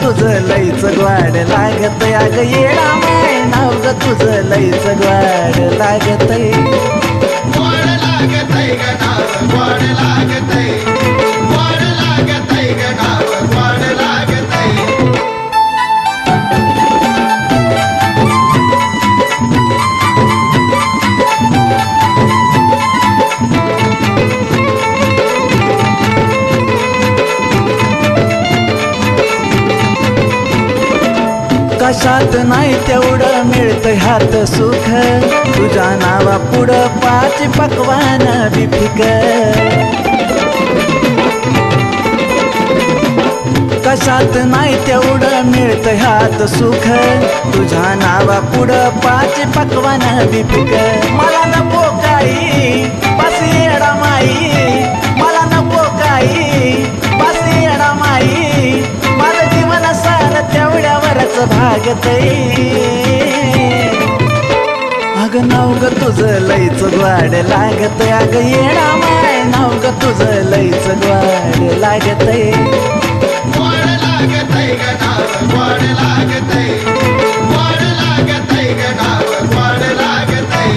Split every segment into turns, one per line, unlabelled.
तुझं लईच ग्वाड लागतय अग येडा माय नाव ग तुझं लईच ग्वाड लागतय
गोड लागतय ग नाव गोड लागतय गोड लागतय ग नाव गोड लागतय
कशात नाही तेवढं मिळतं ह्यात सुख तुझ्या नावा पुढं पाच पकवान बिफिक कशात नाही तेवढं मिळतं ह्यात सुख तुझ्या नावा पुढं पाच पकवान बिफिक मला नको काही बस येडा माई मला नको काही बस येडा माई माझं जीवन सार तेवढ्यावरच भागतय अग नाव ग तुझं लईच ग्वाड लागतय अग येडा माय नाव ग तुझं लईच ग्वाड लागतय
गोड लागतय ग नाव गोड लागतय गोड लागतय ग नाव गोड लागतय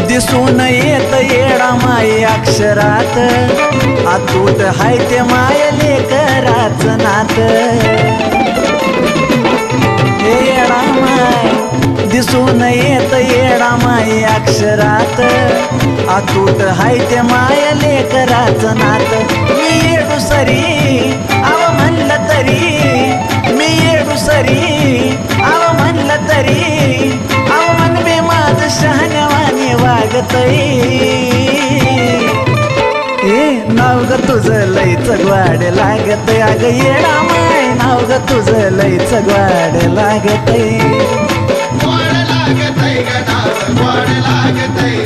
दिसून येत येडा माई अक्षरात अतूट हाय ते माय लेकराच नात हे येडा माय दिसून येत येडा माई अक्षरात अतूट हाय ते माय लेकराच नात मी येडू सरी आव म्हणलं तरी मी येडू सरी आव म्हणलं तरी आव मन बे माझ शहाण्यावानी वागतय ए नाव ग तुझं लईच ग्वाड लागतय अग येडा माय नाव ग तुझं लईच ग्वाड लागतय
गोड लागतय ग नाव गोड लागतय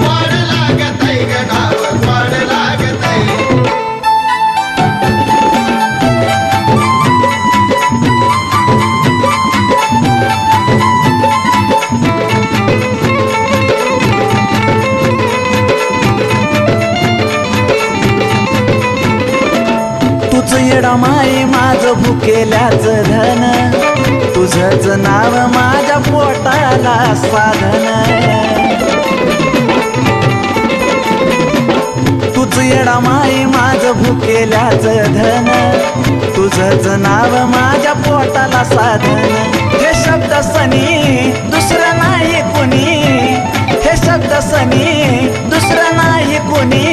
गोड लागतय ग नाव गोड लागतय
तुझ येडा माई माझं भुकेल्याच धन तुझंच नाव माझ्या पोटाला साधन तुझ येडा माई माझं भुकेल्याच धन तुझंच नाव माझ्या पोटाला साधन हे शब्द सनी दुसरं नाही कोणी हे शब्द सनी दुसरं नाही कोणी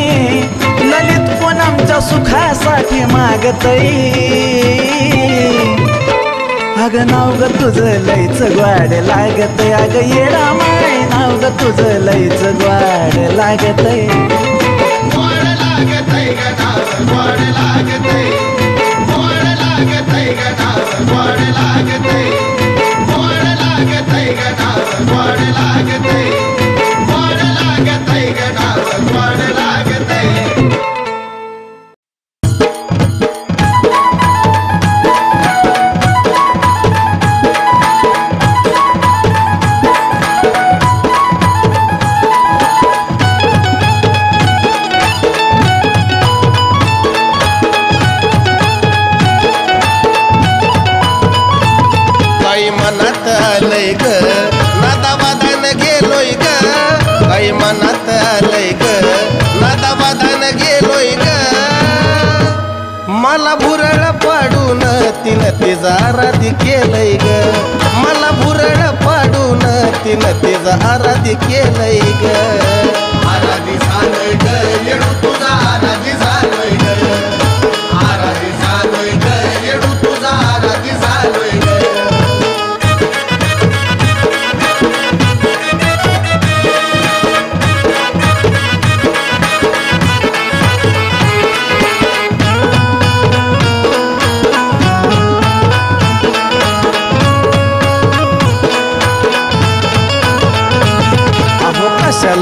ललित पूनमच्या सुखासाठी मागतय अग नाव ग तुझं लईच ग्वाड लागतय अग येडा माय नाव ग तुझं लईच ग्वाड लागतय
गोड लागतय ग नाव गोड लागतय गोड लागतय ग नाव गोड लागतय गोड लागतय ग नाव गोड लागतय गोड लागतय ग नाव गोड लागतय
काही मनात आलंय ग नादाबादान गेलोय ग काही मनात आलंय ग नादाबादान गेलोय ग मला भुरळ पाडून तिनं तिचा आराधी केलंय ग मला भुरळ पाडून तिनं तिचा आराधी केलंय ग
आराधी झालोय ग येडू तुझा आराधी झालोय ग आराधी झालोय ग येडू तुझा आराधी झालोय ग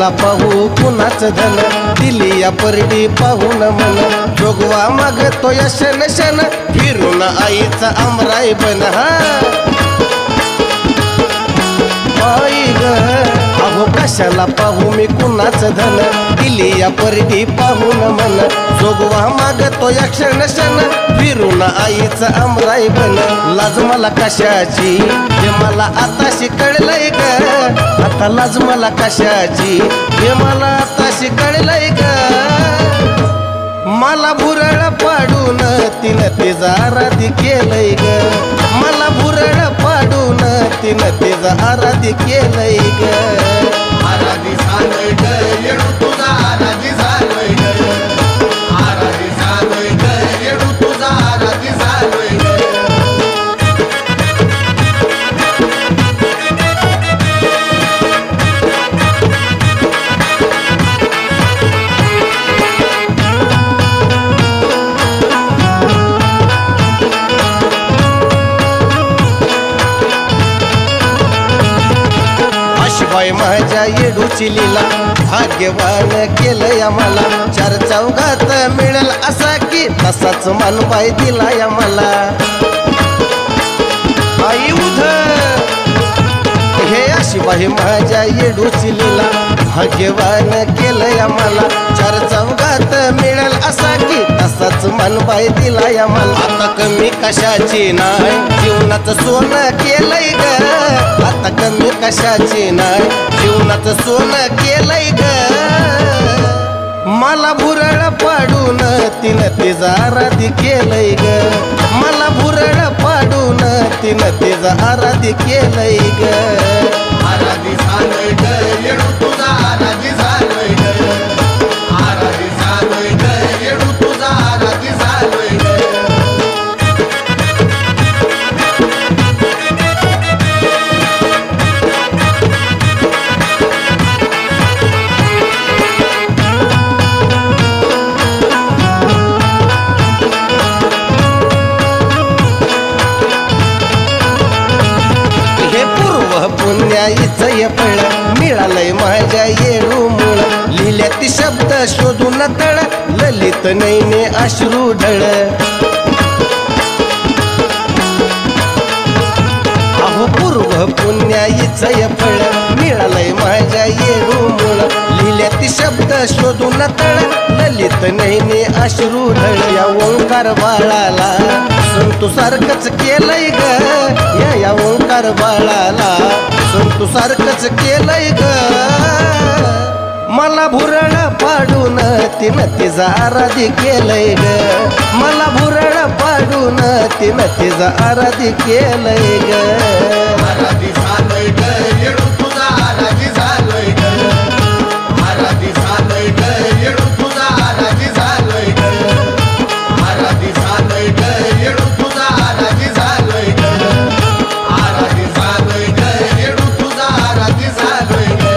कशाला पाहू कुणाच धन दिली या परडी पाहून मन जोगवा मागतो या शन शन फिरून आईचा आमराई बन हा आई ग अहो कशाला पाहू मी कुणाच धन दिली या परडी पाहून मन जोगवा मागतो या क्षण क्षण फिरून आईचा आमराई बन लाज मला कशाची हे मला आताशी कळलंय ग आता लाज मला कशाची हे मला आताशी कळलंय ग मला भुरळ पाडून तिनं तिचा आराधी केलंय ग मला भुरळ पाडून तिनं तिचा आराधी केलंय ग
आराधी झालोय ग येडू तुझा आराधी झालोय ग आराधी झालोय ग येडू तुझा आराधी झालोय ग
शिवाय माझ्या येडूची लीला भाग्यवान केलंय आम्हाला चार चौघात मिळेल असा की तसाच मानबाई दिलाय आम्हाला आई उध हे शिवाय माझ्या येडूची लीला भाग्यवान केलंय आम्हाला चार चौघात मिळेल असा की तसाच मानबाई दिलाय आम्हाला आता कमी कशाची नाही जीवनाचं सोनं केलंय ग आता कमी कशाची नाही जीवनाचं सोनं केलंय ग मला भुरळ पाडून तिनं तिचा आराधी केलंय ग मला भुरळ पाडून तिनं तिचा आराधी केलंय ग
आराधी झालोय ग येडू तुझा आराधी झालोय ग आराधी झालोय ग येडू तुझा आराधी झालोय ग
पुण्याईचं फळ मिळालंय माझ्या येडू मुळ लिहिल्या ती शब्द शोधून तळ ललित नैने अश्रू ढळ अहो पूर्व पुण्याईचं फळ मिळालंय माझ्या येडू मुळ लिहिल्या ती शब्द शोधून तळ ललित नैने अश्रू ढळ या ओंकार बाळाला संतू सारखंच केलंय ग या ओंकार बाळाला संतू सारखंच केलंय ग मला भुरळ पाडून तिनं तिचा आराधी केलंय ग मला भुरळ पाडून तिनं तिचा आराधी केलंय ग
आराधी झालोय ग येडू तुझा आराधी झालोय ग आराधी झालोय ग येडू तुझा आराधी झालोय ग आराधी झालोय ग येडू तुझा आराधी झालोय ग आराधी झालोय ग येडू तुझा आराधी झालोय ग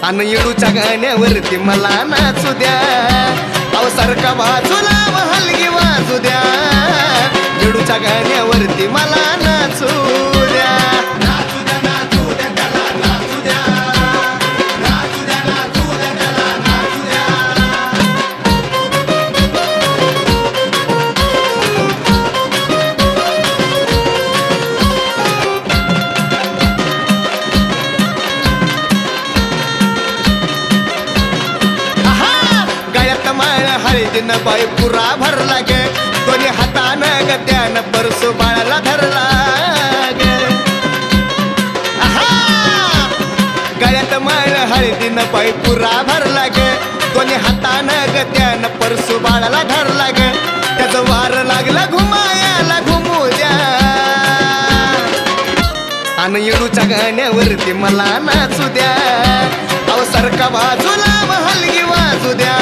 अन येडूच्या गाण्यावरती मला नाचू द्या अवसारखा बाजूला हलगी वाजू द्या येडूच्या गाण्यावरती मला नाचू द्या नाचू द्या नाचू द्या त्याला नाचू द्या नाचू द्या नाचू द्या त्याला नाचू द्या हळदीनं बाई पुरा भरला ग दोन्ही हातानं ग त्यानं परसू बाळाला धरला ग गळ्यात माळ हळदीनं बाई पुरा भरला ग दोन्ही हातानं ग त्यानं परसू बाळाला धरला ग त्याचं वार लागला घुमायाला घुमू द्या आणि येडूच्या गाण्यावरती मला नाचू द्या अहो सारखा बाजूला हलगी वाजू द्या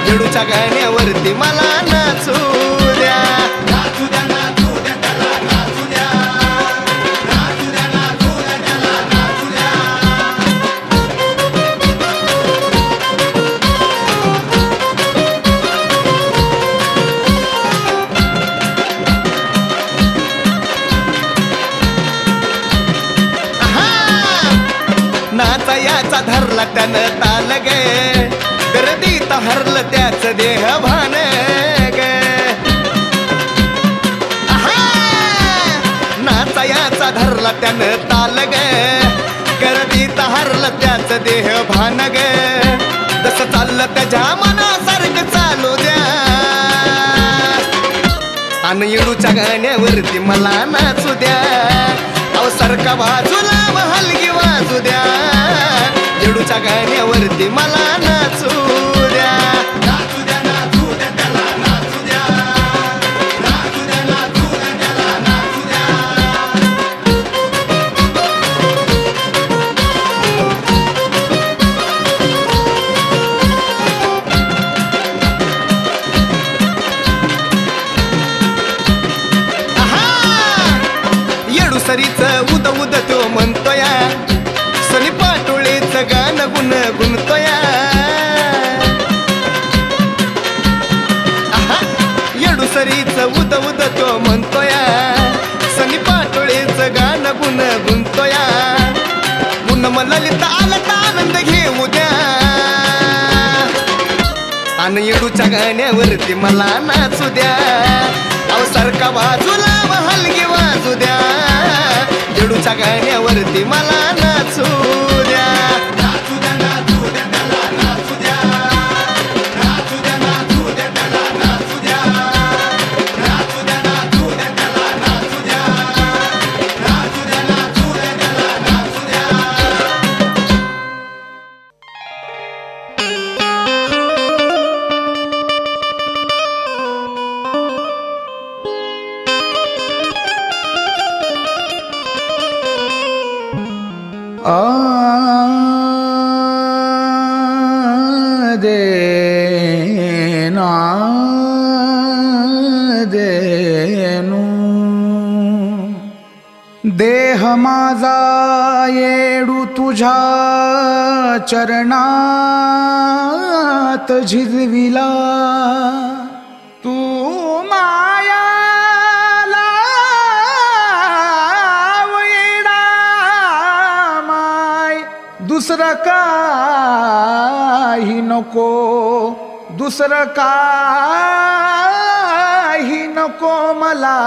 येडूच्या गाण्यावरती मला नाचू द्या
नाचू द्या नाचू द्या त्याला नाचू द्या नाचू द्या नाचू द्या त्याला नाचू द्या
नाचा याचा धरला त्यानं ताल गे गर्दीत हरलं त्याच देह भान गे नाचा याचा धरला त्यानं ताल गे गर्दीत हरलं त्याच देह भान गे जसं चाललं त्याच्या मनासारखं चालू द्या आणि येडूच्या गाण्यावरती मला नाचू द्या अहो सारखा बाजूला हलगी वाजू द्या येडूच्या गाण्यावरती मला नाचू द्या
नाचू द्या नाचू द्या त्याला नाचू द्या नाचू द्या नाचू द्या त्याला नाचू द्या
येडूसरीच उद उद तो म्हणतोया सनी पाटोळेच गाणं गुण गुणतोया येडूसरीच उद उद तो म्हणतोया सनी पाटोळेच गाणं गुण गुणतोया गुण ललित आलत आनंद घेऊ द्या आणि येडूच्या गाण्यावरती मला नाचू द्या अहो सारखा बाजूला हलगी वाजू द्या येडूच्या गाण्यावरती मला नाचू द्या
नाचू द्या नाचू द्या त्याला नाचू द्या नाचू द्या नाचू द्या त्याला नाचू द्या नाचू द्या नाचू द्या त्याला नाचू द्या नाचू द्या नाचू द्या त्याला नाचू द्या
देह माझा येडू तुझ्या चरणात झिजविला तू माया येडा माय दुसरं काही नको दुसरं काही नको मला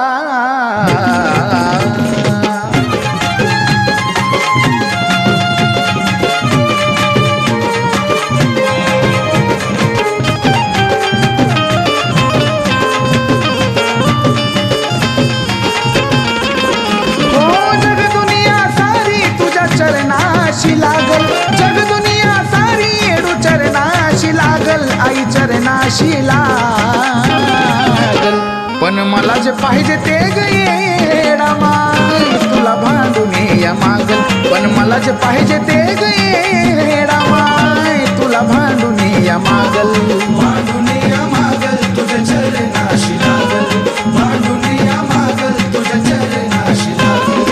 चरणाशी लागल जग दुनिया सारी येडू चरणाशी लागल आई चरणाशी लागल पण मला जे पाहिजे ते ग येडा माय तुला भांडून या मागल पण मला जे पाहिजे ते ग येडा माय तुला भांडून या मागल
भांडून या मागल तुझ्या चरणाशी लागल भांडून या मागल तुझ्या चरणाशी लागल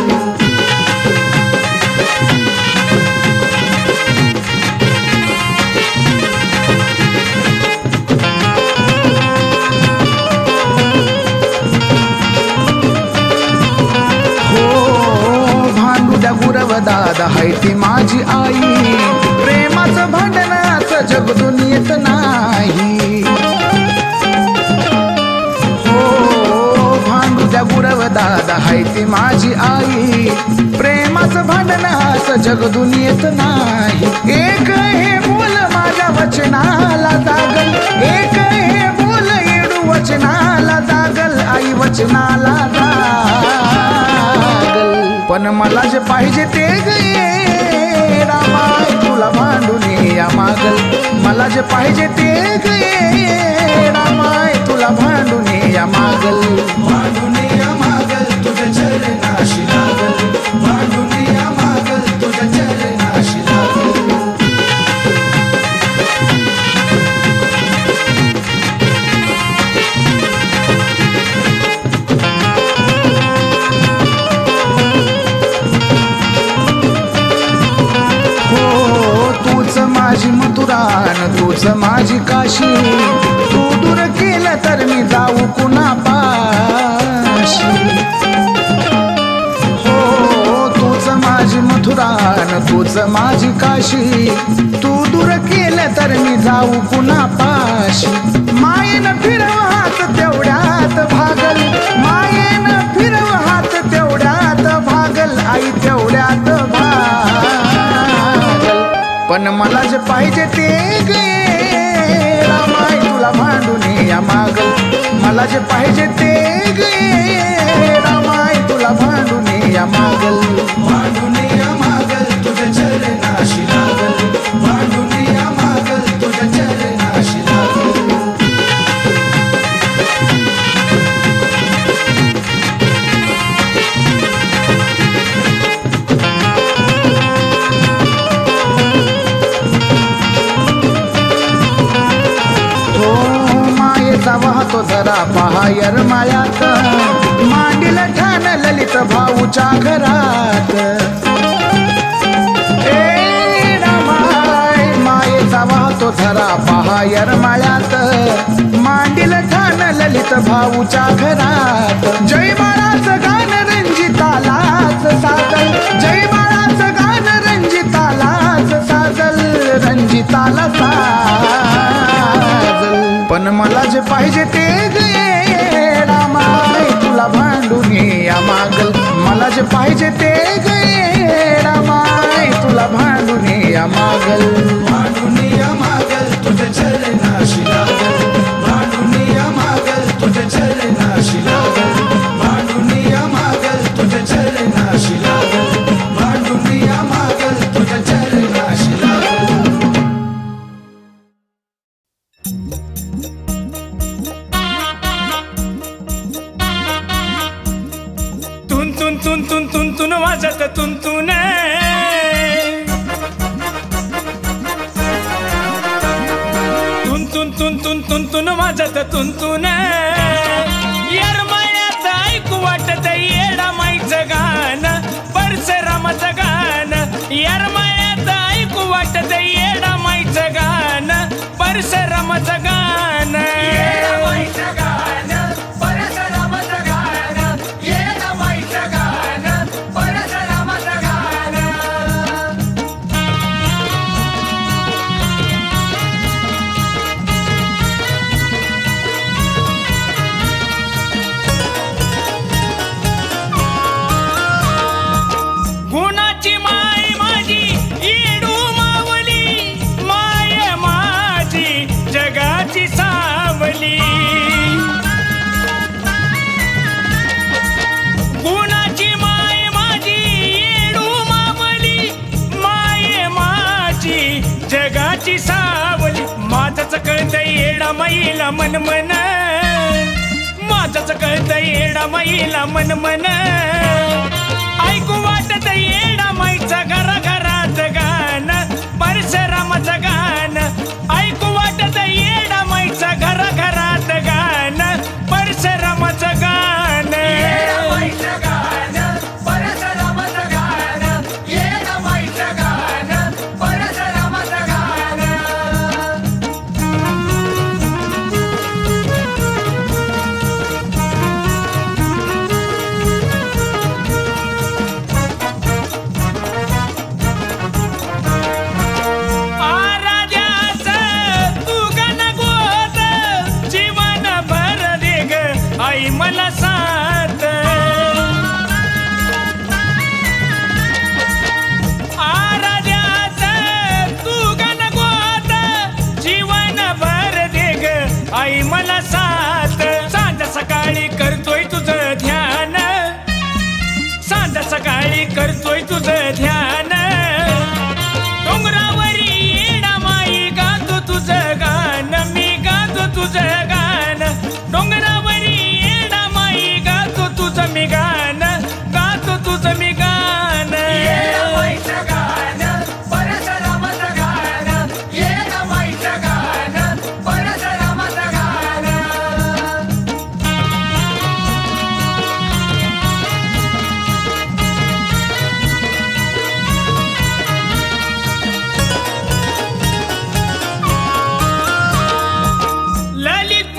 गुरव दादा हाय ती माझी आई प्रेमाचं भांडणाचं जग दुनियेत नाही हो भांडू द्या गुरव दादा हाय ती माझी आई प्रेमाचं भांडणाचं जग दुनियेत नाही एक हे बोल माझ्या वचनाला जागल एक हे बोल येडू वचनाला जागल आई वचनाला जागल पण मला जे पाहिजे ते ग येडा माय तुला भांडून या मागल मला जे पाहिजे ते ग येडा माय तुला भांडून या मागल
भांडून या मागल तुझ्या चरणाशी लागल
तूच माझी काशी, तू दूर केलं तर मी जाऊ पुन्हा पाशी. मायेनं फिरव हात तेवढ्यात भागल, मायेनं फिरव हात तेवढ्यात भागल, आई तेवढ्यात भागल. पण मला जे पाहिजे ते गे रामाई तुला भांडून या मागल, मला जे पाहिजे ते गे रामाई तुला भांडून या मागल.
भांडून या मागल तुझ्या चरणाशी लागल, भांडून या मागल तुझ्या चरणाशी लागल.
वाहतो जरा पहायर मायात, मांडील ठाण ललित भाऊच्या घरात. ए रामाय मायेचा वाहतो जरा पहायर मायात, मांडील ठाण ललित भाऊच्या घरात. जय बाळाचं गाण रंजितालाच साजल, जय बाळाचं गाण रंजितालाच साजल, रंजिताला साजल. पण मला जे पाहिजे ते गे रामाई तुला भांडून या मागल, मला जे पाहिजे ते गे रामाई तुला भांडून या मागल.
भांडून या मागल तुझ्या चरणाशी लागल, भांडून या मागल तुझ्या चरणाशी लागल, भांडून या मागल तुझ्या चरणाशी लागल, भांडून या मागल तुझ्या चरणाशी लागल.
तुन वाजत तुन वाजत तुन येरमाळ्यात ऐकू वाटत येडामाईचं गाणं, परशुरामाचं गाणं. येरमाळ्यात ऐकू वाटत येडामाईचं गाणं, परशुरामाचं गाणं. येडामाईचं गाणं, परशुरामाचं गाणं, येडामाईचं गाणं, परशुरामाचं गाणं. गुणाची माय माझी येडू मावली, माय माझी जगाची सावली. गुणाची माय माझी येडू मावली, माय माझी जगाची सावली. माझंच कळत येडामाईला मन मन, माझंच कळत येडामाईला मन मन. ऐकू वाटत येडामाईचं घराघरात गाणं, परशुरामाचं गाणं. ऐकू वाटत येडामाईचं घराघरात गाणं, परशुरामाचं गाणं. येडामाईचं गाणं, परशुरामाचं गाणं, येडामाईचं गाणं, परशुरामाचं गाणं. आई मला साथ आराध्याचं तू गणगोत, जीवन भर दे ग आई मला साथ. सांज सकाळी करतोय तुझं ध्यान, सांज सकाळी करतोय तुझं ध्यान. डोंगरावरी येडामाई गातो तुझं गाणं, मी गातो तुझं गाणं. डोंगरावरी येडामाई गातो तुझं मी गाणं, गातो तुझं मी गाणं. येडामाईचं गाणं, परशुरामाचं गाणं, येडामाईचं गाणं, परशुरामाचं गाणं. ललित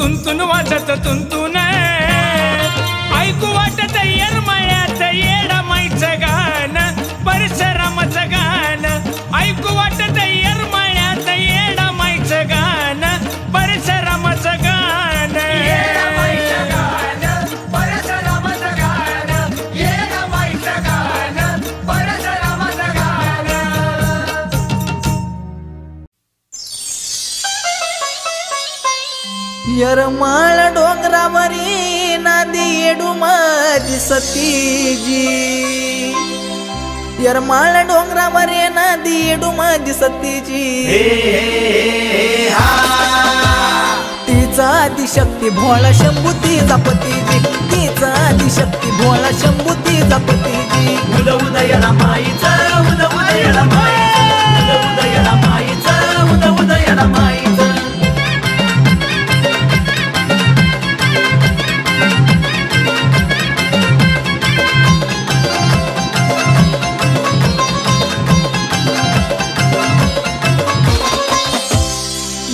तुंतून वाजत तुंतून ऐकू वाटत येरमाळ्यात येडामाईचं गाणं परशुरामाचं गाणं ऐकू वाटत येरमाळ्यात येडामाईचं गाणं परशुरामाचं गाणं येडामाईचं गाणं परशुरामाचं गाणं येडामाईचं गाणं परशुरामाचं गाणं
येरमाळ डोंगरावरी नांदी येडू माझी सतीजी येरमाळ डोंगरावरी नांदी येडू माझी सतीजी तिचा आदिशक्ती भोळा शंभू तिचा पतीजी तिचा आदिशक्ती भोळा शंभू तिचा पतीजी
उद उदयला माईचं उद उदयला माईचं उद उदयला माईचं उद उदयला माईचं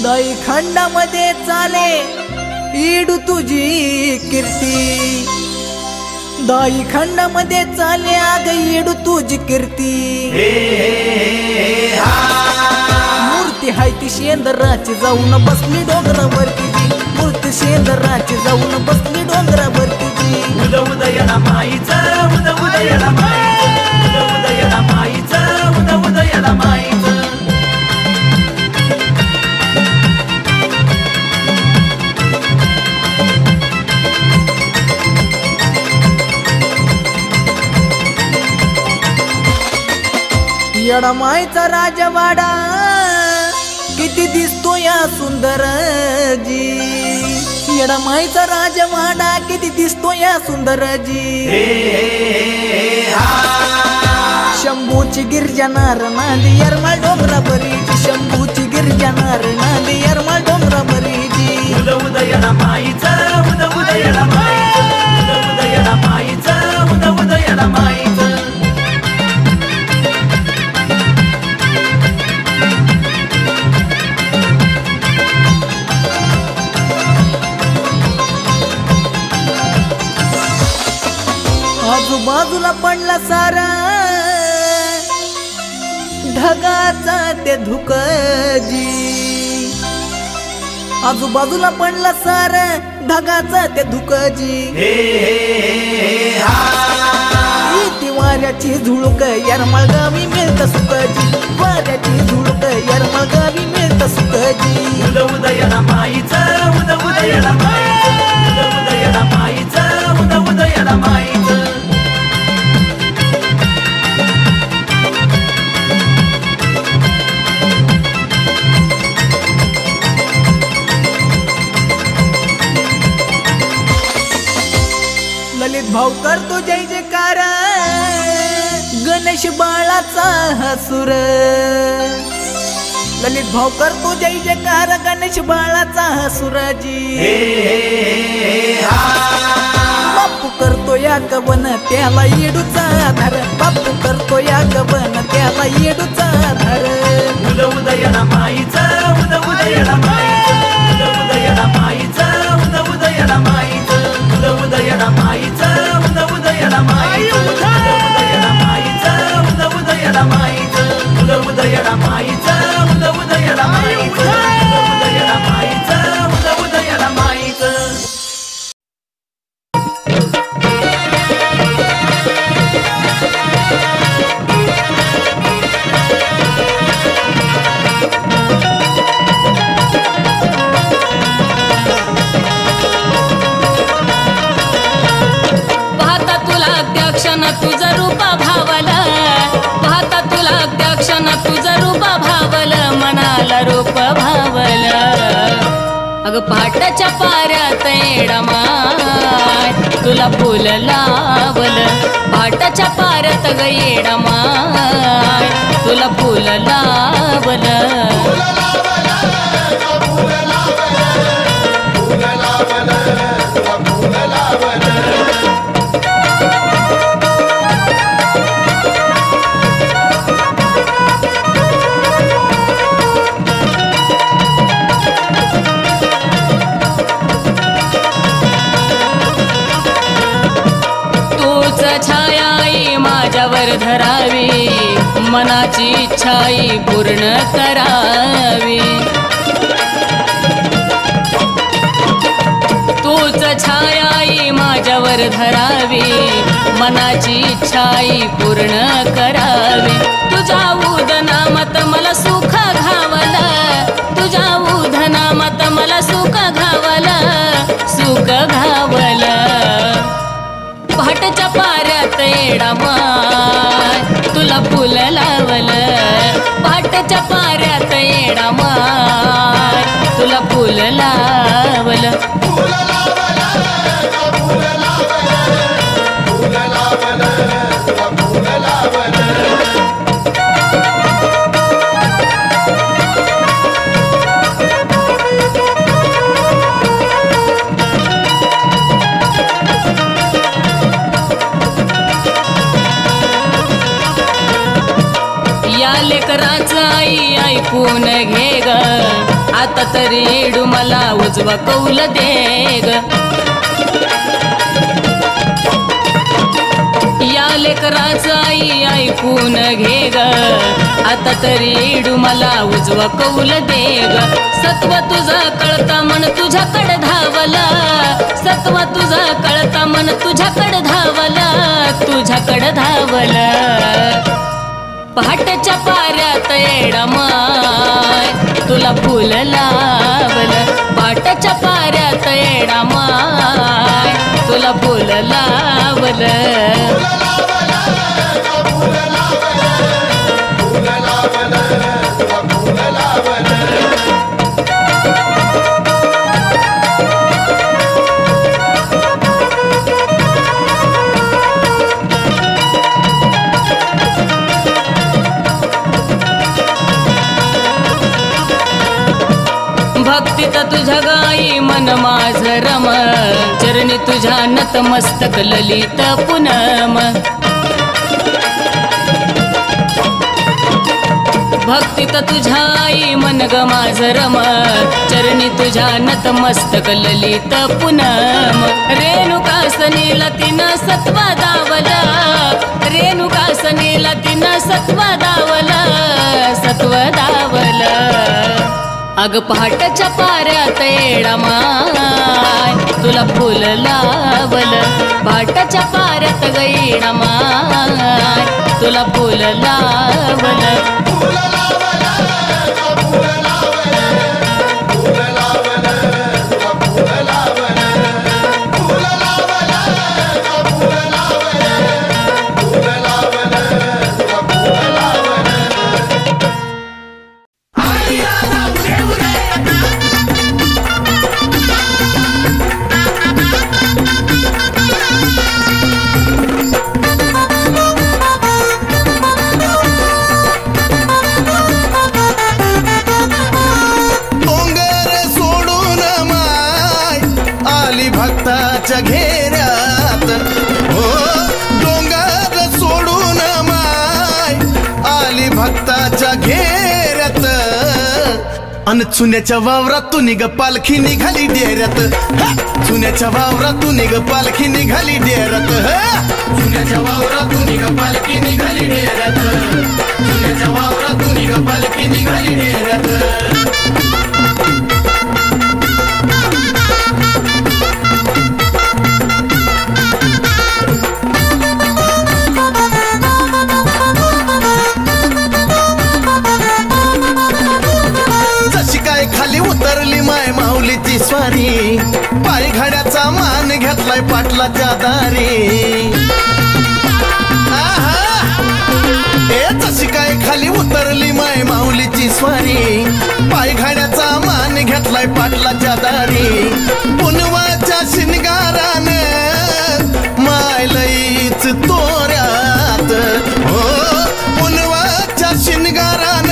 दाई खंडामध्ये चाले इडू तुझी कीर्ती दाई खंडामध्ये चाले आग इडू तुझी कीर्ती मूर्ती हाय ती शेंदराची जाऊन बसली डोंगरावरती मूर्ती शेंदराची जाऊन बसली डोंगरावरती
उद उदयला माईचं उद उदयला माईचं उद उदयला माईचं उद उदयला माईचं
येडामाईचा राजवाडा किती दिसतो या सुंदरजी येडामाईचा राजवाडा किती दिसतो या सुंदरजी शंभूची गिरजानार नांदी येरमाळ डोंगरावरीची शंभूची गिरजानार नांदी येरमाळ डोंगरावरीची
उद उदयला माईचं उद उदयला माईचं उद उदयला माईचं उद उदयला माईचं
आजूबाजूला पडला सारा ढगाचा ते धुकजी आजूबाजूला पडला सारा ढगाचा ते धुकजी ती वाऱ्याची झुळूक येरमाळ गावी मिळत सुखजी वाऱ्याची झुळूक येरमाळ गावी मिळत सुखजी
उद उदयला माईचं उद उदयला माईचं उद उदयला माईचं उद उदयला माईचं
ललित भाऊ करतो जय जयकार गणेश बाळाचा हसूर ललित भाऊ करतो जय जयकार गणेश बाळाचा हसुराजी बापू करतो या गवन त्याला येडूचा आधार बापू करतो या गवन त्याला येडूचा आधार
उद उदयला माईचं उद उदयला माईचं उद उदयला माईचं उद उदयला माईचं उद उदयला माईचं उद उदयला माईचं उद उदयला माईचं उद उदयला माईचं उद उदयला माईचं उद उदयला माईचं उद उदयला माईचं उद उदयला माईचं
तुझं रूपा भावलं पाहता तुला अध्यक्षानं तुझं रूपा भावलं मनाला रूप भावलं अग पाटाच्या पाऱ्यात येडामाय तुला फुल लावलं पाटाच्या पाऱ्यात ग येडामाय तुला फुल लावलं धरावी मनाची इच्छाई पूर्ण करावी तूच छायाई माझ्यावर धरावी मनाची इच्छाई पूर्ण करावी तुझ्या उदनामत मला सुख घावला तुझ्या उदनामत मला सुख घावला सुख घावला पहाटच्या पाऱ्यात येडा माय तुला फुल लावलं पहाटच्या पाऱ्यात येडा माय तुला फुल लावलं लेकराचं आई ऐकून घे ग आता तरी येडू मला उजवा कौल दे ग या लेकराचं आई ऐकून घे ग आता तरी येडू मला उजवा कौल दे ग सत्व तुझं कळता मन तुझ्याकडे धावला सत्व तुझं कळता मन तुझ्याकडे धावला तुझ्याकडे धावला पहाटच्या पाऱ्यात येडा माय तुला फुल लावलं पहाटच्या पाऱ्यात येडा माय तुला फुल लावलं भक्तीत तुझ्या गाई मन माझ रम चरणी तुझ्या नतमस्तक ललित पुनम भक्तीत तुझ्या आई मन ग माझ रम चरणी तुझ्या नतमस्तक ललित पुनम रेणुकासनीला तिनं सत्वा दावला रेणुकासनीला तिनं सत्वा दावला सत्व दावला अग पहाटच्या पाऱ्यात येडा माय तुला फुल लावलं पहाटच्या पाऱ्यात येडा माय तुला फुल लावलं
घेऱ्यात हो डोंगर सोडून माय आली भक्ताच्या घेऱ्यात अन चुन्याच्या वावरातून ग पालखी निघाली डेऱ्यात चुन्याच्या वावरातून ग पालखी निघाली डेऱ्यात चुन्याच्या वावरातून ग पालखी निघाली डेऱ्यात चुन्याच्या वावरातून ग पालखी निघाली डेऱ्यात खाली उतरली माय माऊलीची स्वारी पाय घाड्याचा मान घेतलाय पाटलाच्या दारी जशी काय खाली उतरली माय माऊलीची स्वारी पाय घाड्याचा मान घेतलाय पाटलाच्या दारी पुनवाच्या शिनगारान माय लईच तोऱ्यात हो पुनवाच्या शिनगारान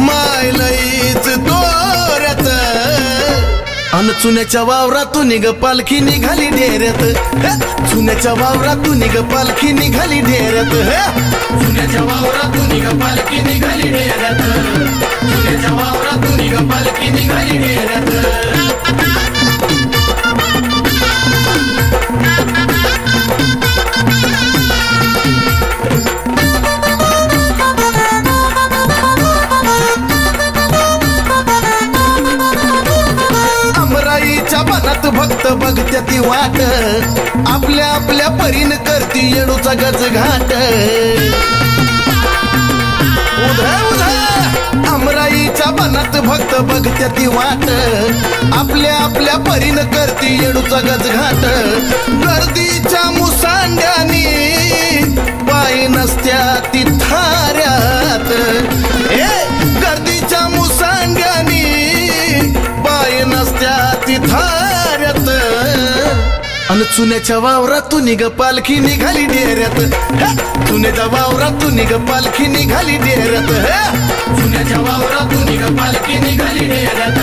माय लईच तोऱ्यात अन चुन्याच्या वावरातून ग पालखी निघाली डेऱ्यात चुन्याच्या वावरातून ग पालखी निघाली डेऱ्यात चुन्याच्या वावरातून ग पालखी निघाली डेऱ्यात चुन्याच्या वावरातून ग पालखी निघाली डेऱ्यात ती वाट आपल्या आपल्या परीन करती येडूचा गज घाट उधा उधा अमराईच्या बनात भक्त बघत्या ती वाट आपल्या आपल्या परीन करती येडूचा गज घाट गर्दीच्या मुसांड्यानी पाय नसत्या ती थाऱ्यात गर्दीच्या मुसांड्यानी पाय नसत्या ती थाऱ्यात अन चुन्याच्या वावरातून निघ पालखी निघाली डेऱ्यात चुन्याच्या वावरातून निघ पालखी निघाली डेऱ्यात
चुन्याच्या वावरातून निघ पालखी निघाली डेऱ्यात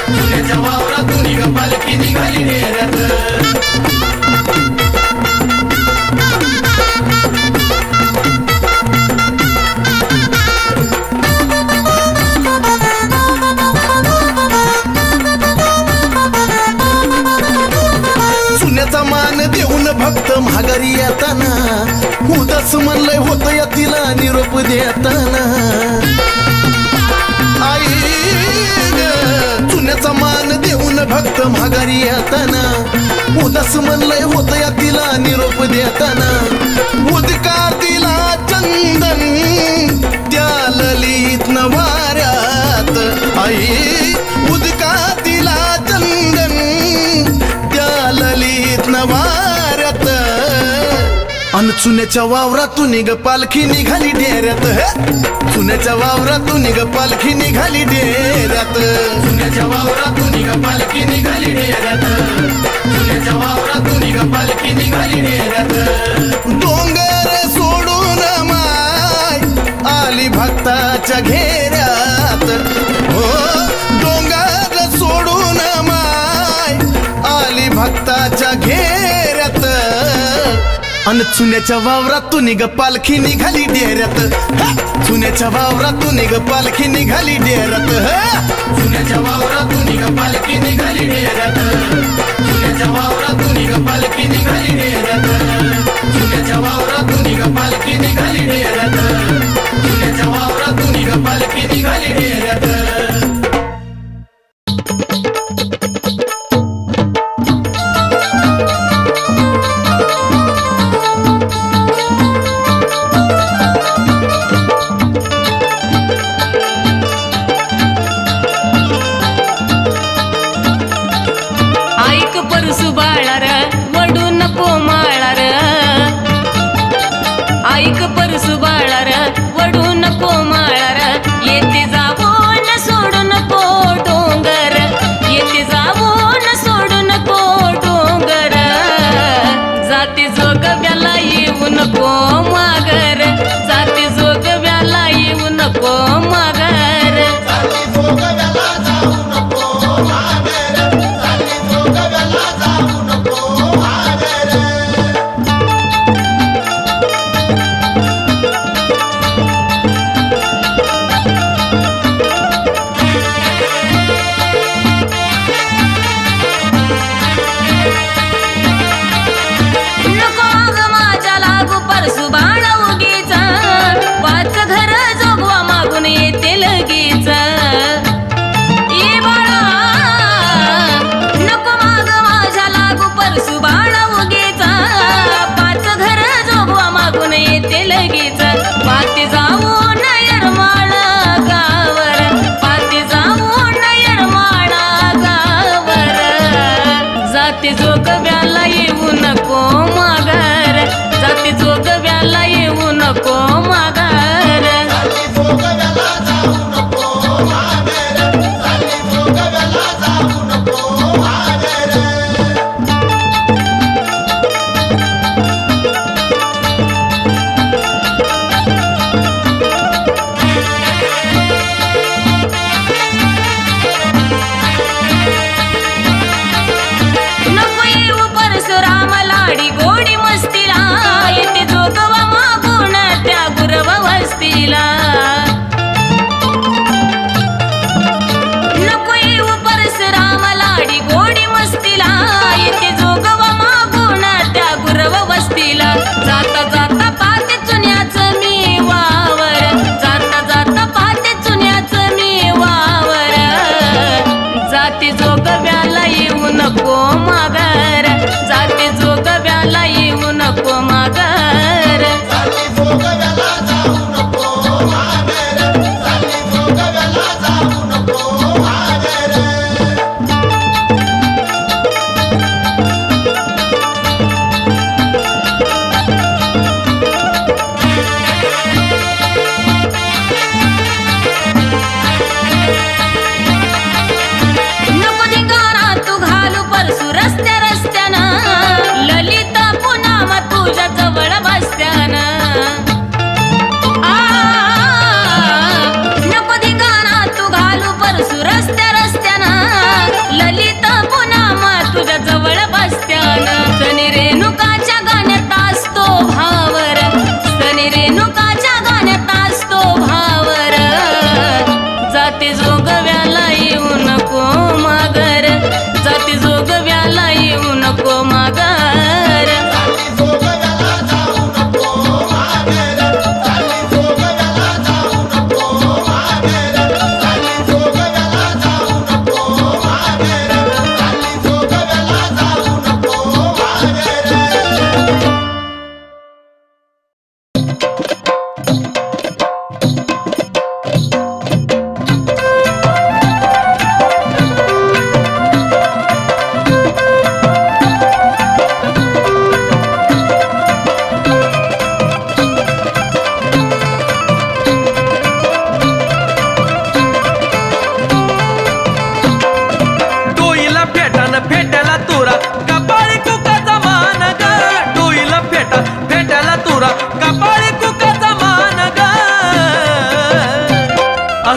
चुन्याच्या वावरातून निघ पालखी निघाली डेऱ्यात
मान देऊन भक्त महागारी येताना उदास म्हणलंय होत या तिला निरोप देताना आई चुन्याचा मान देऊन भक्त महागारी येताना उदास म्हणलंय होत या तिला निरोप देताना उदका तिला चंदन त्या ललित नवाऱ्यात आई उदका तिला चंदन ललित नवाऱ्यात अन चुन्याच्या वावरातून निघ पालखी निघाली डेऱ्यात चुन्याच्या वावरातून निघ पालखी निघाली डेऱ्यात
चुन्याच्या वावरातून निघ पालखी निघाली डेऱ्यात चुन्याच्या वावरातून निघ पालखी निघाली डेऱ्यात
डोंगर सोडून माय आली भक्ताच्या घेऱ्यात हो डोंगर सोडून माय आली भक्ताच्या घेऱ्यात अन चुन्याच्या वावरातून निघ पालखी निघाली डेऱ्यात चुन्याच्या वावरातून निघ पालखी निघाली डेऱ्यात
चुन्याच्या वावरातून निघ पालखी निघाली डेऱ्यात चुन्याच्या वावरातून निघ पालखी निघाली डेऱ्यात चुन्याच्या वावरातून निघ पालखी निघाली डेऱ्यात चुन्याच्या वावरातून निघ पालखी निघाली डेऱ्यात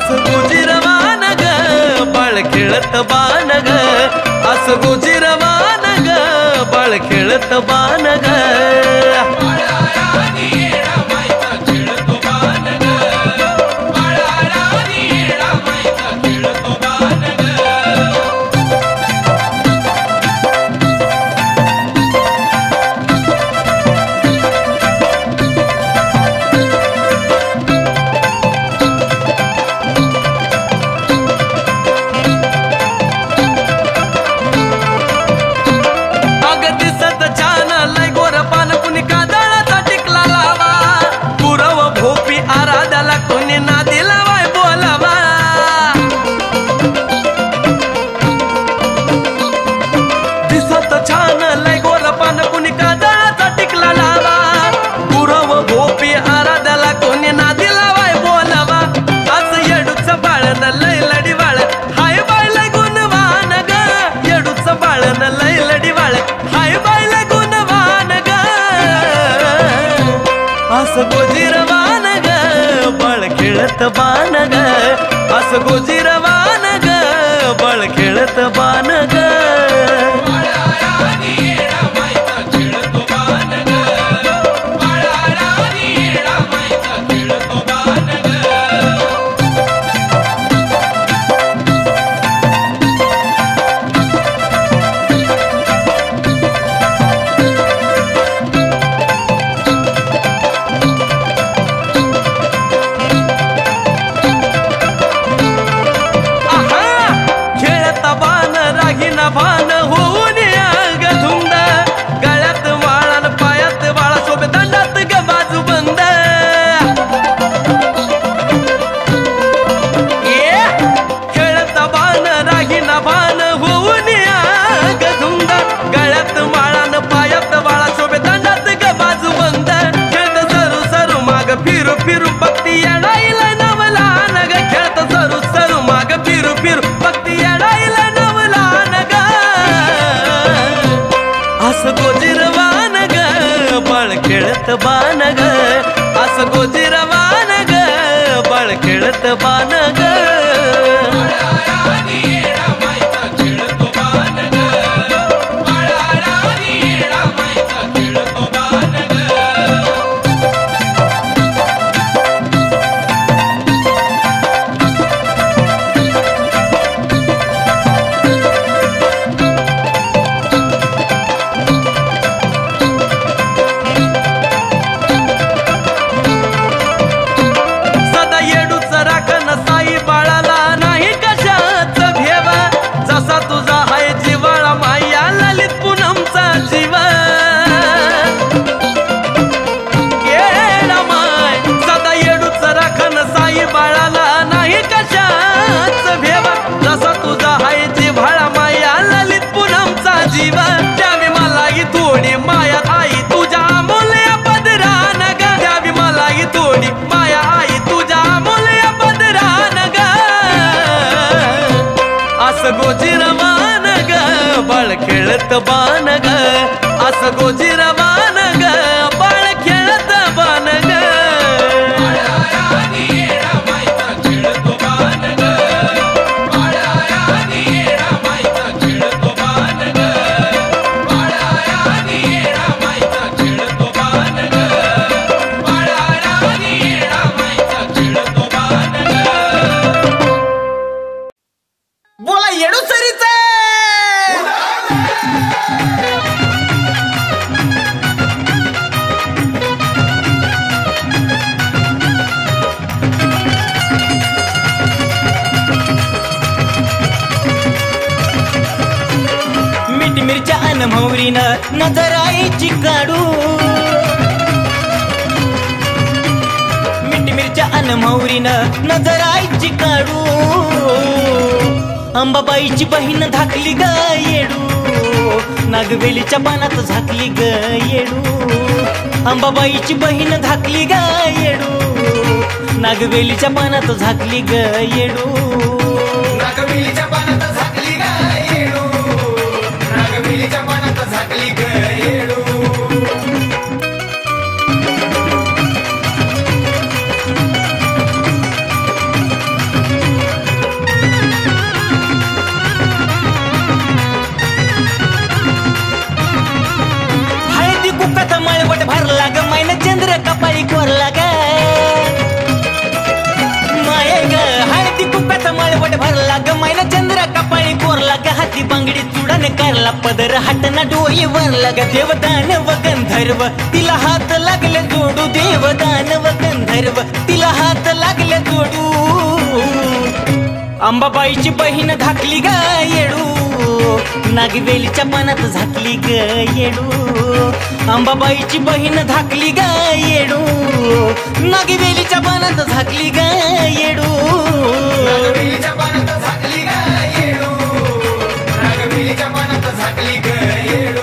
असं गुजिरवान ग बाळ खेळत बाण ग असं गुजिरवान ग बाळ खेळत बाण ग असं गोजिरवान ग बळ खेळत बाण ग असं गोजिरवान ग बळ खेळत बाण ग भान होऊन ग धुंद गळ्यात वाळान पायात वाळा सोबत दंडात ग बाजू बंद खेळत बाण राहीना भान होऊन ग धुंद गळ्यात वाळान पायात वाळा सोबत दंडात ग बाजू बंद खेळत सरू सरू माग फिरू फिरू भक्ती येणाईला नवला नग खेळत सरू सरू माग फिरू फिरू भक्ती येणाईला असं गोजिरवान ग बळ खेळत बाण ग असं गोजिरवान ग बळ खेळत बाण ग गोजिरवान ग बळ खेळत बाण ग असं गोजिरवान ग बळ खेळत बाण ग
बोला येडूसरीचे
मीठ मिरच्या अन मोहरीनं नजर आईची काढू मीठ मिरच्या अन मोहरीनं नजर आईची काढू अंबाबाईची बहीण धाकली ग येडू नागवेलीच्या पानात झाकली ग येडू अंबाबाईची बहीण धाकली ग येडू नागवेलीच्या पानात झाकली ग येडू
नागवेलीच्या पानात झाकली ग येडू नागवेलीच्या पानात झाकली ग येडू
पोट भरला ग मैना चंद्र कपाळी कोरला ग हाती बांगडी चुडन करला पदर हाटना डोई वरला ग देवदान व गंधर्व तिला हात लागले जोडू देवदान व गंधर्व तिला हात लागले जोडू अंबाबाईची बहीण धाकली ग येडू नागवेलीच्या पानात झाकली ग येडू अंबाबाईची बहीण धाकली ग येडू नागवेलीच्या पानात झाकली ग येडू
नागवेलीच्या पानात झाकली ग येडू नागवेलीच्या पानात झाकली ग येडू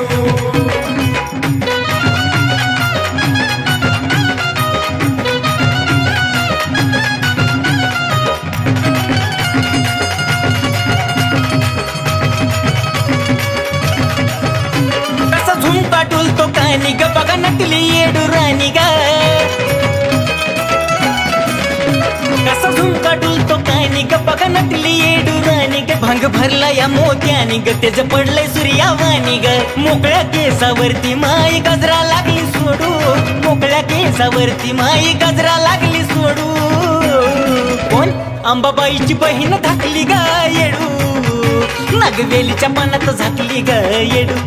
तो कानी ग बघा नटली येडू राणी ग कसा झुमका डुलतो कानी ग बघा नटली येडू राणी ग भांग भरला या मोत्यानी ग तेज पडलंय सूर्यावानी ग मोकळ्या केसावरती माई गजरा लागली सोडू मोकळ्या केसावरती माई गजरा लागली सोडू कोण अंबाबाईची बहीण धाकली ग येडू नागवेलीच्या पानात झाकली ग येडू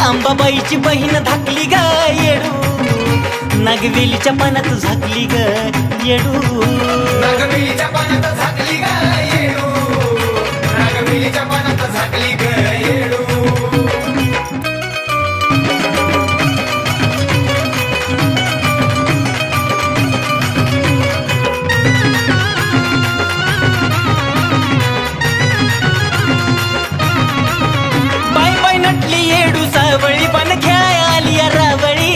अंबाबाईची बहीण धाकली ग येडू नागवेलीच्या पानात झाकली ग येडू
नागवेलीच्या पानात झाकली ग येडू नागवेलीच्या पानात झाकली ग येडू
सावळी पण खेळाय आली रावळी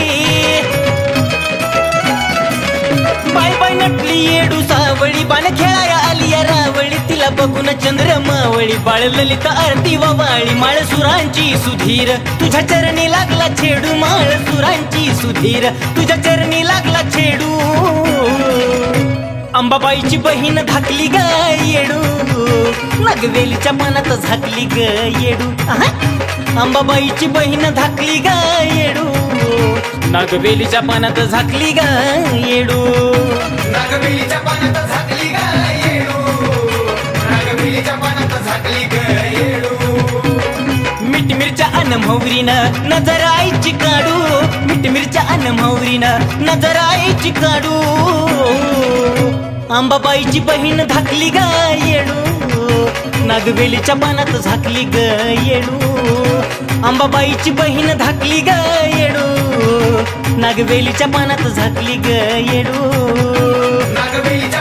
बाय बाय नटली येडू सावळी पण खेळाय आली रावळी तिला बघून चंद्र मावळी बाळ ललित आरती वावाळी माळ सुरांची सुधीर तुझ्या चरणी लागला छेडू माळ सुरांची सुधीर तुझ्या चरणी लागला छेडू अंबाबाईची बहीण धाकली ग येडू नागवेलीच्या पानात झाकली ग येडू अंबाबाईची बहीण धाकली ग येडू नागवेलीच्या पानात झाकली ग येडू
नागवेलीच्या पानात झाकली ग येडू नागवेलीच्या पानात झाकली ग येडू
मीठ मिरच्या अन मोहरीनं नजर आईची काढू मीठ मिरच्या अन मोहरीनं नजर आईची काढू अंबाबाईची बहीण धाकली ग येडू नागवेलीच्या पानात झाकली ग येडू अंबाबाईची बहीण धाकली ग येडू नागवेलीच्या पानात झाकली ग येडू
नागवेलीच्या